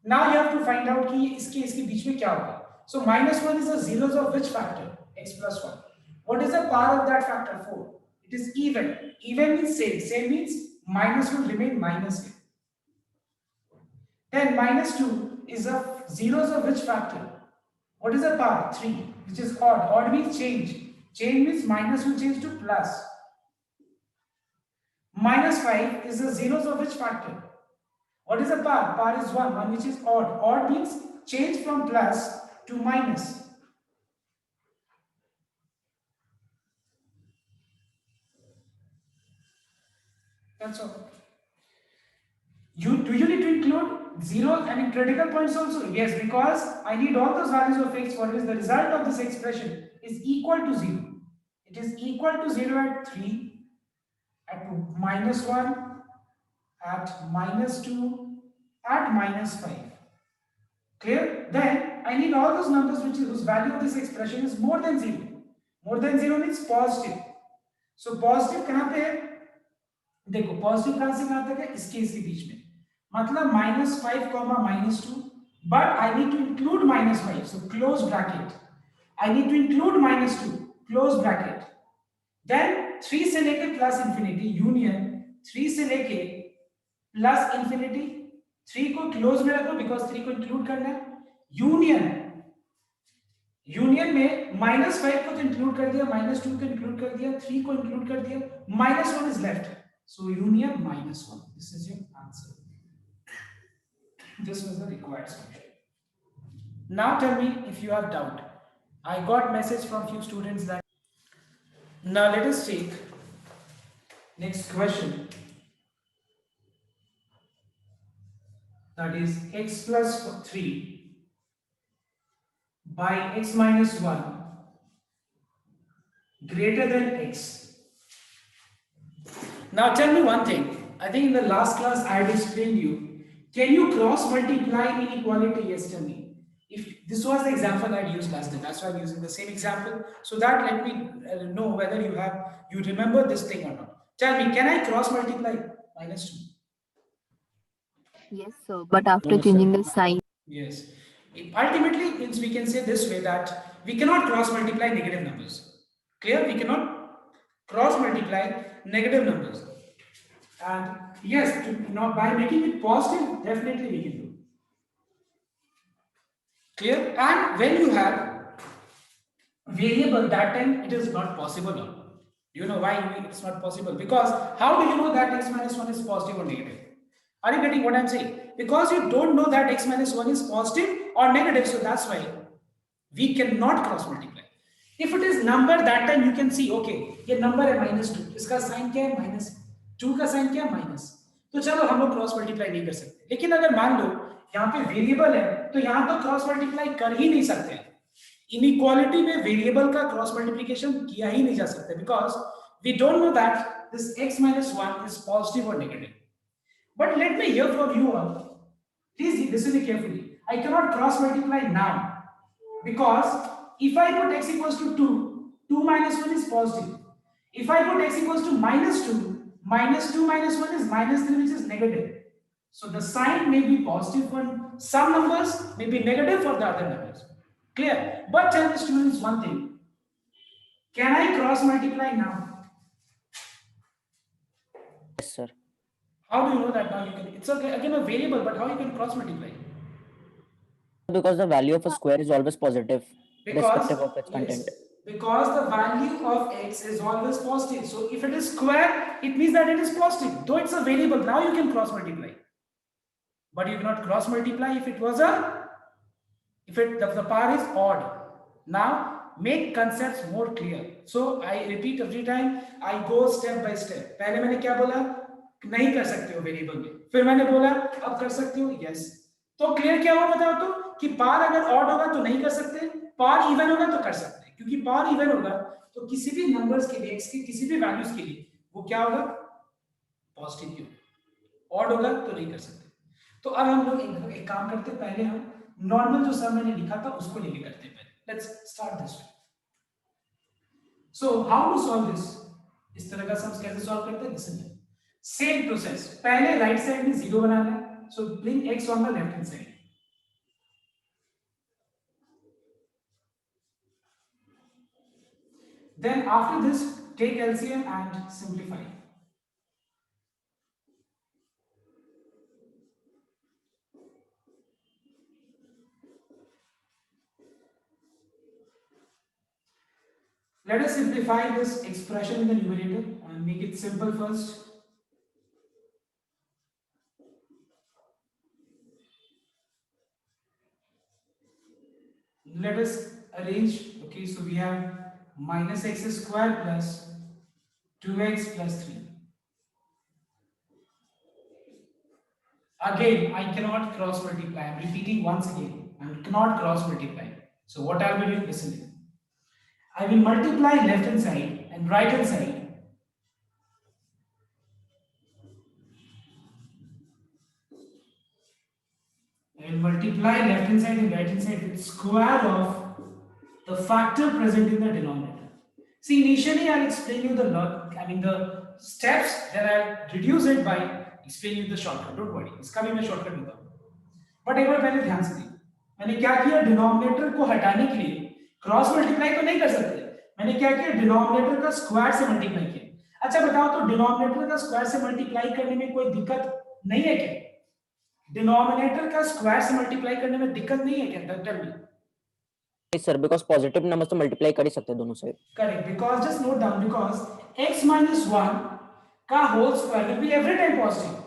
Now you have to find out कि इसके बीच में क्या होगा. So -1 is the zeros of which factor? X plus 1. What is the power of that factor? 4. It is even. Even means same. Same means minus will remain minus here. Then -2 is the zeros of which factor? What is the power? 3, which is odd. Odd means change. Change means minus will change to plus. -5 is the zeros of which factor? What is the power? Power is 1, which is odd. Odd means change from plus to minus. That's all. Do you need to include zeros and critical points also? Yes, because I need all those values of x for which the result of this expression is equal to 0. It is equal to 0 at 3, at -1, at -2, at -5. Clear? Then I need all those numbers whose value of this expression is more than 0. More than 0 means positive. So positive कहाँ पे है? देखो positive कहाँ से कहाँ तक है? इसके बीच में. मतलब -5, -2. But I need to include -5. So close bracket. I need to include -2. Close bracket. Then 3 से लेके plus infinity union 3 से लेके plus infinity 3 को क्लोज में रखो because 3 को इंक्लूड करना है. यूनियन में -5 को तो इंक्लूड कर दिया, -2 को इंक्लूड कर दिया, 3 को इंक्लूड कर दिया, -1 is left. So union -1. This is your answer. This was the required solution. Now tell me if you have doubt. I got message from few students that. Now let us take next question. That is x plus 3 by x minus 1 greater than x. Now tell me one thing. I think in the last class I had explained you. Can you cross multiply inequality? Yes, tell me. If this was the example I had used last time, that's why I'm using the same example. So that let me know whether you remember this thing or not. Tell me, can I cross multiply? -2. Yes, sir. But after changing the sign. Yes. Ultimately, means we can say this way that we cannot cross multiply negative numbers. Clear? We cannot cross multiply negative numbers. And yes, now by making it positive, definitely we can do. Clear? And when you have variable, that time it is not possible now. You know why it's not possible? Because how do you know that x minus 1 is positive or negative? Are you getting what I'm saying? Because you don't know that x minus 1 is positive or negative, so that's why we cannot cross multiply. If it is number, that time you can see, okay, ये number है -2, इसका साइन क्या है -2, का साइन क्या है माइनस, तो चलो हम लोग क्रॉस मल्टीप्लाई नहीं कर सकते. लेकिन अगर मान लो यहाँ पे वेरिएबल है, तो यहाँ तो क्रॉस मल्टीप्लाई कर ही नहीं सकते. इनइक्वालिटी में वेरिएबल का क्रॉस मल्टीप्लिकेशन किया ही नहीं जा सकता, because we don't know that this x minus 1 is positive or negative. But let me hear from you all. Please listen me carefully. I cannot cross multiply now, because if I put x equals to 2, 2 minus 1 is positive. If I put x equals to -2, -2 minus 1 is -3, which is negative. So the sign may be positive for some numbers, may be negative for the other numbers. Clear? But tell the students one thing. Can I cross multiply now? Yes, sir. How do you know that now you can? It's okay, again a variable, but how you can cross multiply? Because the value of a square is always positive, irrespective of its Yes, content. because the value of x is always positive. So if it is square, it means that it is positive. Though it's a variable, now you can cross multiply. But you cannot cross multiply if it was the power is odd. Now make concepts more clear. So I repeat every time, I go step by step. पहले मैंने क्या बोला? नहीं कर सकते हो वेरिएबल में. फिर मैंने बोला अब कर सकते हो. यस. तो क्लियर क्या हुआ बताओ तो, कि पावर अगर ऑड होगा तो नहीं कर सकते, पावर इवन होगा तो कर सकते हैं. क्योंकि पावर इवन होगा तो किसी भी नंबर्स के लिए, x के किसी भी वैल्यूज के लिए वो क्या होगा? पॉजिटिव ही होगा. ऑड होगा तो नहीं कर सकते. तो अब हम लोग एक काम करते हैं, पहले हम नॉर्मल जो सम मैंने लिखा था उसको लेके करते हैं. पहले let's start this way. So how to solve this? इस तरह का सम्स कैसे सॉल्व करते हैं? Listen, same process. पहले राइट साइड में 0 बनाना है. So bring x on the left hand side. Then after this, take LCM and simplify. Let us simplify this expression in the numerator and make it simple first. Let us arrange. Okay, so we have minus x square plus 2x plus 3. Again, I cannot cross multiply. I'm repeating once again. I cannot cross multiply. So what I will do, listen. I will multiply left hand side and right hand side. I will multiply left hand side and right hand side with square of the factor present in the denominator. See, initially I'll explain you the steps, then I'll reduce it by explaining you the shortcut. Don't worry, इसका भी मैं shortcut दूंगा. But एक बार पहले ध्यान से देखिए, मैंने क्या किया? डिनोमिनेटर को हटाने के लिए क्रॉस मल्टीप्लाई तो नहीं कर सकते. मैंने क्या किया? डिनोमिनेटर का स्क्वायर से मल्टीप्लाई किया. अच्छा बताओ तो डिनोमिनेटर का स्क्वायर से मल्टीप्लाई करने में कोई दिक्कत नहीं है क्या? डिनोमिनेटर का स्क्वायर से मल्टीप्लाई करने में दिक्कत नहीं है क्या? Tell me. Yes, sir, because positive numbers तो multiply कर ही सकते हैं दोनों side. Correct. Because just note down, because x minus 1 का whole square will be every time positive.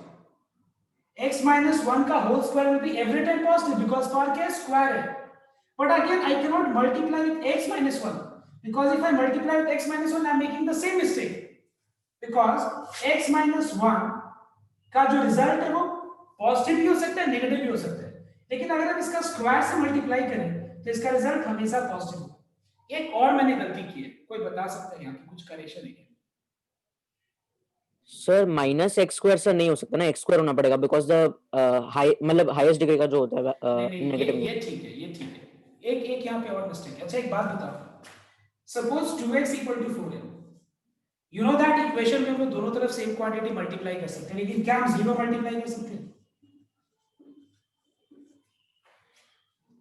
X minus 1 का whole square will be every time positive because power क्या है? Square है. But again, I cannot multiply with x minus 1, because if I multiply with x minus 1, I am making the same mistake. Because x minus 1 का जो रिजल्ट है वो पॉजिटिव भी हो सकता है, नेगेटिव भी हो सकता है. लेकिन अगर हम इसका स्क्वायर से मल्टीप्लाई करें तो इसका रिजल्ट हमेशा पॉजिटिव होगा. एक और मैंने गलती की है, कोई बता सकता है यहाँ की कुछ करेक्शन है? सर माइनस एक्स स्क्वायर से नहीं हो सकता ना, एक्स स्क्वायर होना पड़ेगा, बिकॉज द मतलब हाईएस्ट डिग्री का जो होता है नेगेटिव. ये ठीक है, ये ठीक है. एक यहाँ पे और मिस्टेक है. अच्छा एक बात बताओ, सपोज 2x इक्वल टू 4 है. यू नो दैट इक्वेशन में हम लोग दोनों तरफ सेम क्वांटिटी मल्टीप्लाई कर सकते हैं, लेकिन क्या हम 0 मल्टीप्लाई कर सकते हैं?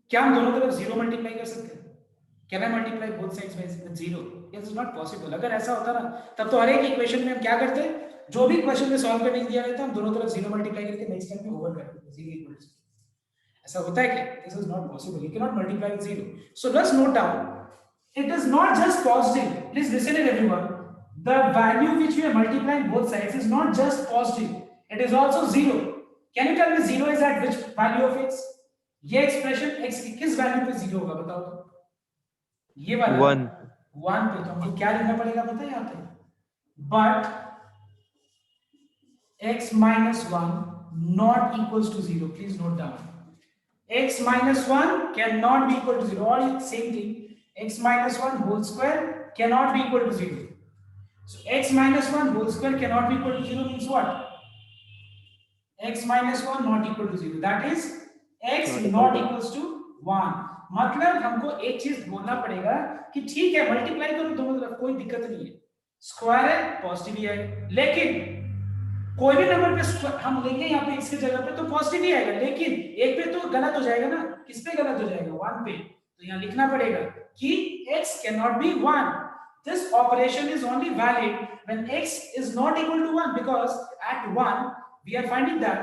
क्या हम दोनों तरफ 0 मल्टीप्लाई कर सकते हैं? Can I multiply both sides by 0? It is not possible. अगर ऐसा होता ना तब तो हर एक इक्वेशन में हम क्या करते, जो भी क्वेश्चन में सॉल्व करने दिया रहता हम दोनों तरफ 0 मल्टीप्लाई करके नेक्स्ट टाइम में ओवर कर देते 0 इक्वल्स। ऐसा होता है क्या? This is not possible, you can not multiply with 0। So let's note down, it is not just positive. Please listen it everyone. The value which we are multiplying both sides is not just positive, it is also 0. Can you tell me 0 is at which value of x? ये एक्सप्रेशन x की किस वैल्यू पे 0 होगा बताओ तो? ये वाला 1 1 पे। तो हमको क्या लिखना पड़ेगा पता है यहाँ पे? But x minus 1 not equals to 0. Please note down. X minus 1 cannot be equal to 0, or same thing, x minus 1 whole square cannot be equal to 0. So x minus 1 whole square cannot be equal to 0 means what? X minus 1 not equal to 0. That is x not equals to 1. मतलब हमको एक चीज बोलना पड़ेगा कि ठीक है मल्टीप्लाई करो दोनों तरफ, कोई दिक्कत नहीं है, स्क्वायर है पॉजिटिव ही है, लेकिन कोई भी नंबर पे हम लेंगे यहाँ पे x की जगह पे तो पॉजिटिव ही आएगा, लेकिन एक पे तो गलत हो जाएगा ना। किस पे गलत हो जाएगा? 1 पे। तो यहाँ लिखना पड़ेगा कि x cannot be 1. This operation is only valid when x is not equal to 1, because at 1 we are finding that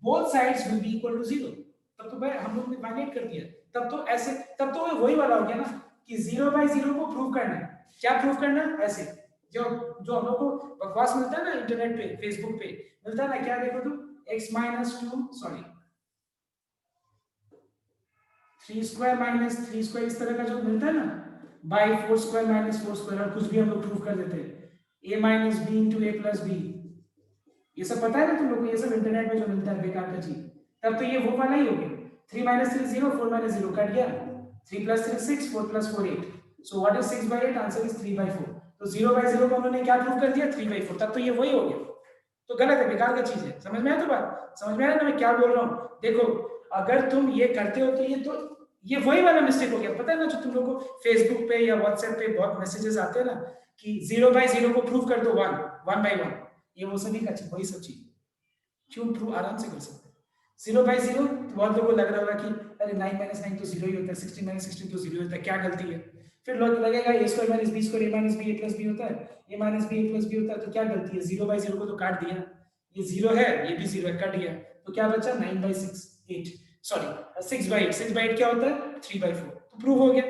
both sides will be equal to 0. तब तो भाई हम लोग ने वाइलेट कर दिया, तब तो ऐसे, तब तो वही वाला हो गया ना कि 0 by 0 को प्रूव करना है। क्या प्रूव करना है? ऐसे जो हम लोग को बकवास मिलता है ना इंटरनेट पे, फेसबुक पे मिलता है ना, क्या देखो तुम, x minus 2 sorry 3 square minus 3 square इस तरह का जो मिलता है ना, by 4 square minus 4 square, और कुछ भी हम लोग प्रूव कर देते हैं, a minus b into a plus b, ये सब पता है ना तुम लोग को, ये सब इंटरनेट में जो मिलता है बेकार का चीज। तब तो ये वो वाला ही हो गया, 3 minus 3 0, 4 minus 0 कट गया, 3 plus 3 6, 4 plus 4 8, so what is 6 by 8? Answer is 3 by 4। तो 0 by 0 को हमने क्या प्रूव कर दिया? 3 by 4। तब तो ये वही हो गया, तो गलत है, बेकार का चीज है। समझ में आया तो बात? समझ में आया ना मैं क्या बोल रहा हूँ? देखो अगर तुम ये करते हो तो ये वही वाला मिस्टेक हो गया। पता है ना जो तुम लोग को फेसबुक पे या व्हाट्सएप पे बहुत मैसेजेस आते हैं ना कि 0 by 0 को प्रूव कर दो 1 by 1, ये वो सभी का वही सब चीज क्यों प्रूव आराम से कर सकते हैं। 0 by 0 बहुत लोगों को लग रहा होगा कि अरे 9 minus 9 तो 0 ही होता है, 16 minus 16 तो 0 होता है, क्या गलती है? फिर लोग लगेगा a square minus b square a minus b a plus b होता है, a minus b a plus b होता है, तो क्या गलती है? 0 by 0 को तो काट दिया, ये 0 है ये भी 0 है, कट गया, तो क्या बचा? 9 by 6 8 सॉरी 6 by 8, 6 by 8 क्या होता है? 3 by 4, तो प्रूव हो गया।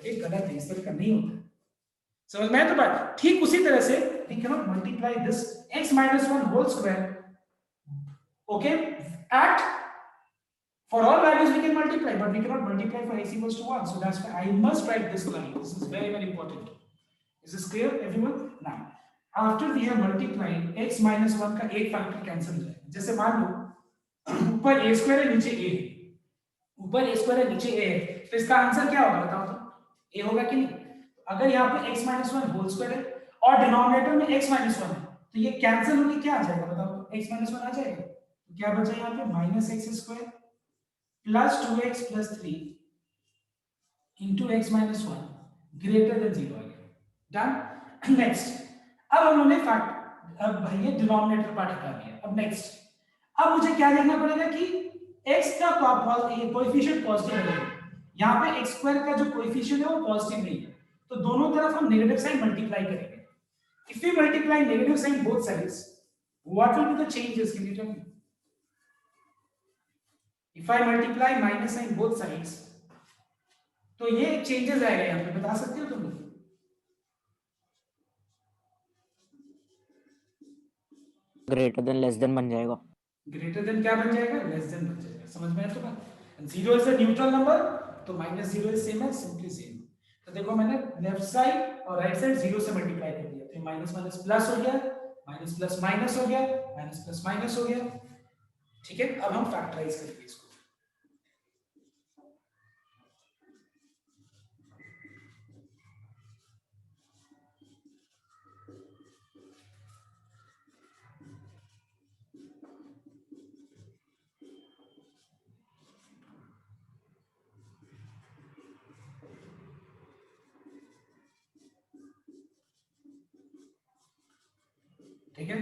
ये गलत है, इस तरह का नहीं होता। समझ में आया तो बात? ठीक उसी तरह से we cannot multiply this x minus 1 whole square, okay, at for all values we can multiply, but we cannot multiply for x equals to 1, so that's why I must write this line. This is very very important. Is this clear everyone? Now after we have multiplied, x minus 1 का एक फैक्टर कैंसिल हो जाएगा। जैसे मान लो ऊपर a स्क्वायर है नीचे a है, ऊपर a स्क्वायर है नीचे a है, तो इसका आंसर क्या होगा बताओ तो? a होगा कि नहीं? अगर यहाँ पे x minus 1 होल स्क्वायर है और डिनोमिनेटर में x minus 1 है, तो ये कैंसिल होके क्या आ जाएगा बताओ? x minus 1 आ जाएगा, तो क्या बचा यहाँ पे? Minus x square plus 2x plus 3 into x minus 1 greater than 0 आ गया। डन। नेक्स्ट, अब हम लोगों ने फैक्ट, अब भाई ये डिनोमिनेटर पार्ट हटा दिया। अब नेक्स्ट, अब मुझे क्या लिखना पड़ेगा कि x का कोएफिशिएंट पॉजिटिव है, यहाँ पे x स्क्वायर का जो कोएफिशिएंट है वो पॉजिटिव नहीं है, तो दोनों तरफ हम नेगेटिव साइन मल्टीप्लाई करेंगे। If we multiply negative sign both sides, what will be the changes? Can you tell me? If I multiply minus sign both sides, तो ये चेंजेस आएगा यहाँ पे, बता सकते हो तुम लोग? ग्रेटर देन लेस देन बन जाएगा। ग्रेटर देन क्या बन जाएगा? लेस देन बन जाएगा। समझ में आया तो बात? 0 इज अ न्यूट्रल नंबर, तो माइनस 0 इज सेम है, सिंपली सेम। तो देखो मैंने लेफ्ट साइड और राइट साइड 0 से मल्टीप्लाई कर दिया, तो माइनस माइनस प्लस हो गया, माइनस प्लस माइनस हो गया, माइनस प्लस माइनस हो गया। ठीक है, अब हम फैक्टराइज करेंगे इसको। ठीक है,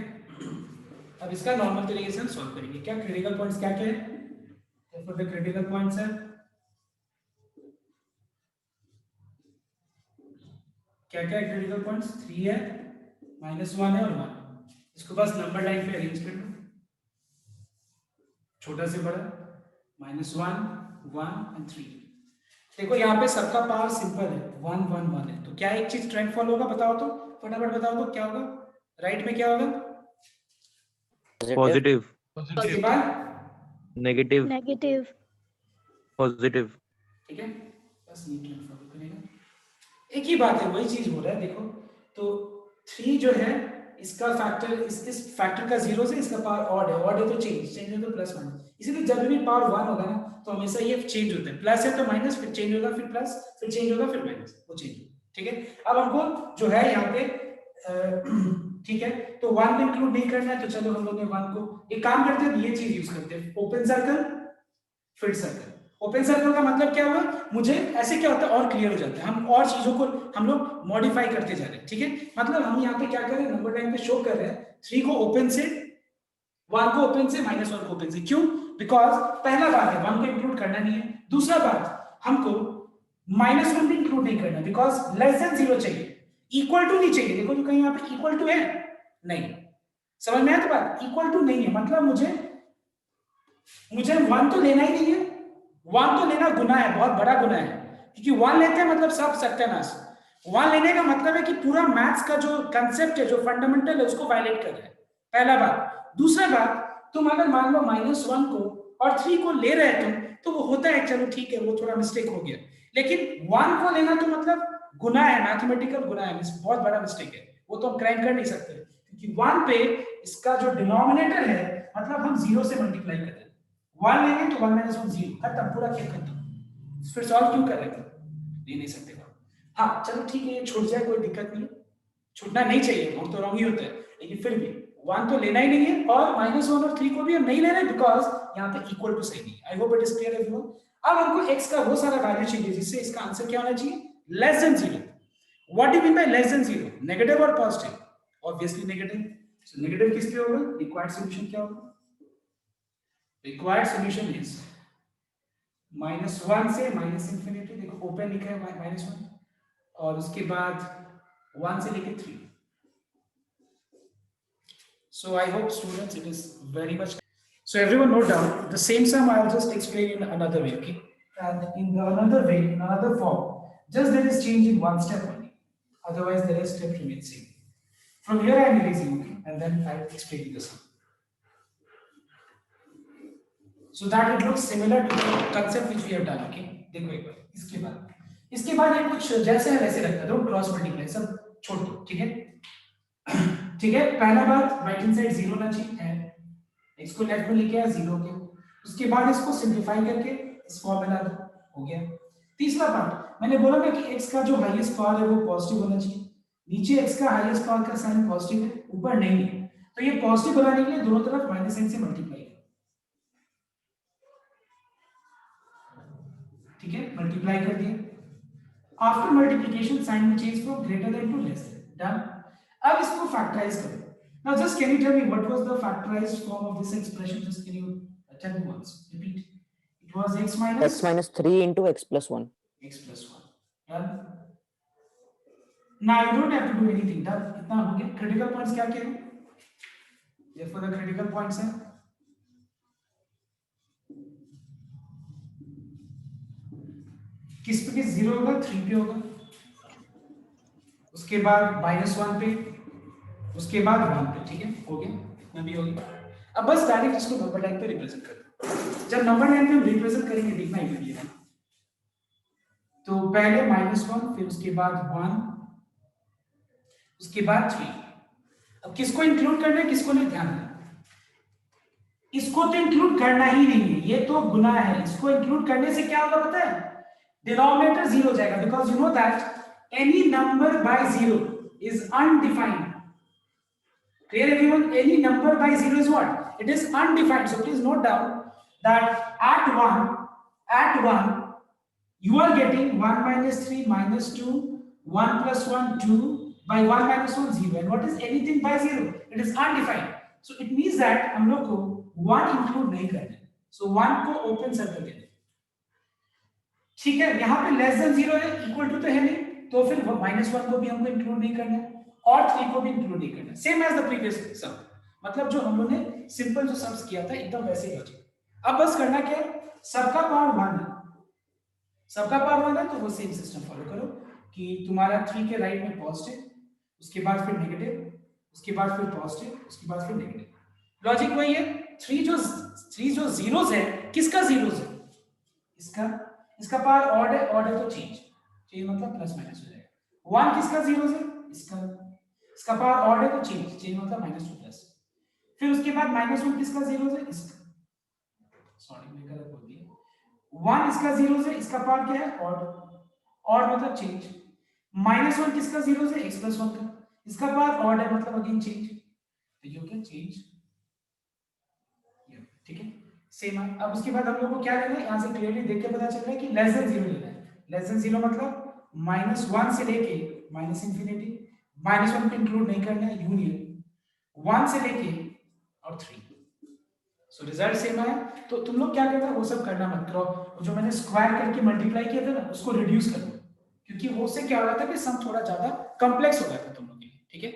अब इसका नॉर्मल तरीके से हम सॉल्व करेंगे। क्या क्रिटिकल पॉइंट्स क्या क्या है? फॉर द क्रिटिकल पॉइंट्स है क्या क्या क्रिटिकल पॉइंट्स 3 है, -1 है और 1। इसको बस नंबर लाइन पे अरेंज कर लो, छोटा से बड़ा, -1 1 एंड 3। देखो यहाँ पे सबका पावर सिंपल है, 1 1 1 है, तो क्या एक चीज ट्रेंड फॉलो होगा, बताओ तो, फटाफट बताओ तो क्या होगा, राइट में क्या होगा, पॉजिटिव, उसके बाद नेगेटिव, नेगेटिव, पॉजिटिव। ठीक है, बस ये ट्रेंड फॉलो करेगा, एक ही बात है, वही चीज हो रहा है। देखो तो 3 जो है इसका फैक्टर, इस फैक्टर का 0 से इसका पावर ऑड है तो चेंज है तो प्लस माइनस, इसीलिए जब भी पावर 1 होगा ना तो हमेशा ये चेंज होता है, प्लस है तो माइनस, फिर चेंज होगा, फिर प्लस, फिर चेंज होगा, फिर माइनस, वो चेंज। ठीक है, अब हमको जो है यहाँ पे ठीक है, तो 1 को इंक्लूड नहीं करना है, तो चलो हम लोग ने 1 को, एक काम करते हैं, ये चीज यूज करते हैं, ओपन सर्कल फिर सर्कल। ओपन सर्कल का मतलब क्या हुआ, मुझे ऐसे क्या होता है और क्लियर हो जाता है, हम और चीजों को हम लोग मॉडिफाई करते जा रहे हैं। ठीक है, मतलब हम यहाँ पे क्या कर रहे हैं, नंबर लाइन पे शो कर रहे हैं 3 को ओपन से, 1 को ओपन से, -1 को ओपन से। क्यों? बिकॉज पहला बात है 1 को इंक्लूड करना नहीं है, दूसरा बात हमको -1 भी इंक्लूड नहीं करना, बिकॉज लेस देन 0 चाहिए, इक्वल टू नहीं चाहिए। देखो तो कहीं यहाँ पे इक्वल टू है नहीं, समझ में आया तो बात, इक्वल टू नहीं है, मतलब मुझे 1 तो लेना ही नहीं है, 1 तो लेना गुनाह है, बहुत बड़ा गुनाह है, क्योंकि 1 लेते हैं मतलब सब सत्यानाश। 1 लेने का मतलब है कि पूरा मैथ्स का जो कंसेप्ट है, जो फंडामेंटल है, उसको वायलेट कर रहे हैं, पहला बात। दूसरा बात, तुम अगर मान लो -1 को और 3 को ले रहे तुम, तो वो होता है, चलो ठीक है, वो थोड़ा मिस्टेक हो गया, लेकिन 1 को लेना तो मतलब गुनाह है, मैथमेटिकल गुनाह है, बहुत बड़ा मिस्टेक है, वो तो हम क्राइम कर नहीं सकते, क्योंकि 1 पे इसका जो डिनोमिनेटर है, मतलब हम 0 से मल्टीप्लाई कर रहे हैं, 1 लेंगे तो 1 - 1 0, खत्म, पूरा खेल खत्म, फिर सॉल्व क्यों कर रहे हैं, ले नहीं सकते। हाँ चलो ठीक है, ये छूट जाए, कोई दिक्कत नहीं, छूटना नहीं चाहिए, वो तो रॉन्ग ही होता है, लेकिन फिर भी 1 तो लेना ही नहीं है, और -1 और 3 को भी हम नहीं ले रहे, बिकॉज यहाँ पे इक्वल टू सही नहीं। I hope it is clear everyone. अब हमको x का वो सारा वैल्यू चाहिए जिससे इसका आंसर क्या होना चाहिए, less than 0। What do you mean by less than 0, negative और positive? Obviously negative, so negative किस पे होगा, रिक्वायर्ड सॉल्यूशन क्या होगा, रिक्वायर्ड सॉल्यूशन इज -1 से -infinity, देखो ओपन लिखा है -1, और उसके बाद 1 से लेके 3। So I hope students it is very much. So everyone note down the same sum. I'll just explain in another way, okay? And in the another way, in another form, just there is change in one step only. Otherwise, the rest step remains same. From here I am erasing, okay, and then I will explain you the sum, so that it looks similar to the concept which we have done. Okay, देखो एक बार, इसके बाद ये कुछ जैसे है वैसे रखता दो, क्रॉस मल्टीप्लाई सब छोड़ दो, ठीक है? ठीक है, पहला बात राइट हैंड साइड 0 ना चाहिए है, x को लेफ्ट में लेके आया 0 के, उसके बाद इसको सिंपलीफाई करके इस फॉर्म में ला दो, हो गया। तीसरा पार्ट मैंने बोला ना कि x का जो हाईएस्ट पावर है वो पॉजिटिव होना चाहिए, नीचे x का हाईएस्ट पावर का साइन पॉजिटिव है, ऊपर नहीं है, तो ये पॉजिटिव बनाने के लिए दोनों तरफ -n से मल्टीप्लाई करो, ठीक है, मल्टीप्लाई कर दिया। आफ्टर मल्टीप्लिकेशन साइन में change from greater than to less than, done. अब इसको फैक्टराइज करो। Now just can you tell me what was the factorized form of this expression? Just can you tell me once? Repeat. It was x minus 3 into x plus 1. x plus 1. Done. Now you don't have to do anything. Done. इतना हो गया. Critical points क्या क्या है? Therefore the critical points है किस पे, किस 0 होगा, 3 पे होगा, उसके बाद -1 पे, उसके बाद 1 पे, ठीक है, हो गया, इतना भी हो गया। अब बस डायरेक्ट इसको नंबर लाइन पे रिप्रेजेंट कर दो। जब नंबर लाइन पे हम रिप्रेजेंट करेंगे देखना ही है, तो पहले -1, फिर उसके बाद 1, उसके बाद 3। अब किसको इंक्लूड करना है, किसको नहीं, ध्यान देना, इसको तो इंक्लूड करना ही नहीं है, ये तो गुनाह है। इसको इंक्लूड करने से क्या होगा पता है, डिनोमिनेटर 0 हो जाएगा, because you know that any number by 0 is undefined. Clear everyone? Any number by 0 is what? It is undefined. So please note down that at 1, you are getting 1 minus 3 minus 2, 1 plus 1 2, by 1 minus 1 0. And what is anything by 0? It is undefined. So it means that हम लोग को 1 include नहीं करना। So 1 को open circle देना। ठीक है, यहाँ पे less than 0 है, equal to तो है नहीं, तो फिर -1 को भी हमको इंक्लूड नहीं करना है और 3 को भी इंक्लूड नहीं करना, सेम एज द प्रीवियस सम, मतलब जो हम लोगों ने सिंपल जो सम्स किया था एकदम वैसे ही लॉजिक। अब बस करना क्या है, सबका पावर 1 है, सबका पावर 1 है तो वो सेम सिस्टम फॉलो करो कि तुम्हारा 3 के राइट में पॉजिटिव, उसके बाद फिर नेगेटिव, उसके बाद फिर पॉजिटिव, उसके बाद फिर नेगेटिव, लॉजिक वही है। 3 जो जीरोस है, किसका जीरोस है, इसका पावर ऑड है तो चेंज मतलब प्लस माइनस हो जाएगा। 1 किसका जीरोस है, इसका पावर ऑड है तो चेंज मतलब माइनस टू प्लस। फिर उसके बाद -1 किसका जीरोस है, इसका, सॉरी मैं गलत बोल दिया, 1 इसका जीरोस है, इसका पावर क्या है, ऑड मतलब चेंज। -1 किसका जीरोस है, x + 1 का, इसका पावर ऑड है मतलब अगेन चेंज, तो ये हो गया चेंज, ठीक है सेम है। अब उसके बाद हम लोग को क्या लेना है, यहाँ से क्लियरली देख के पता चल रहा है कि लेस देन 0 लेना है। लेस देन 0 मतलब -1 से लेके ∞, -1 को इंक्लूड नहीं करना है, यूनियन 1 से लेके और 3, सो रिजल्ट सेम आया। तो तुम लोग क्या करना है, वो सब करना मत करो, जो मैंने स्क्वायर करके मल्टीप्लाई किया था ना उसको रिड्यूस कर दो, क्योंकि वो से क्या हो रहा था कि सम थोड़ा ज्यादा कॉम्प्लेक्स हो रहा था तुम लोग के लिए, ठीक है।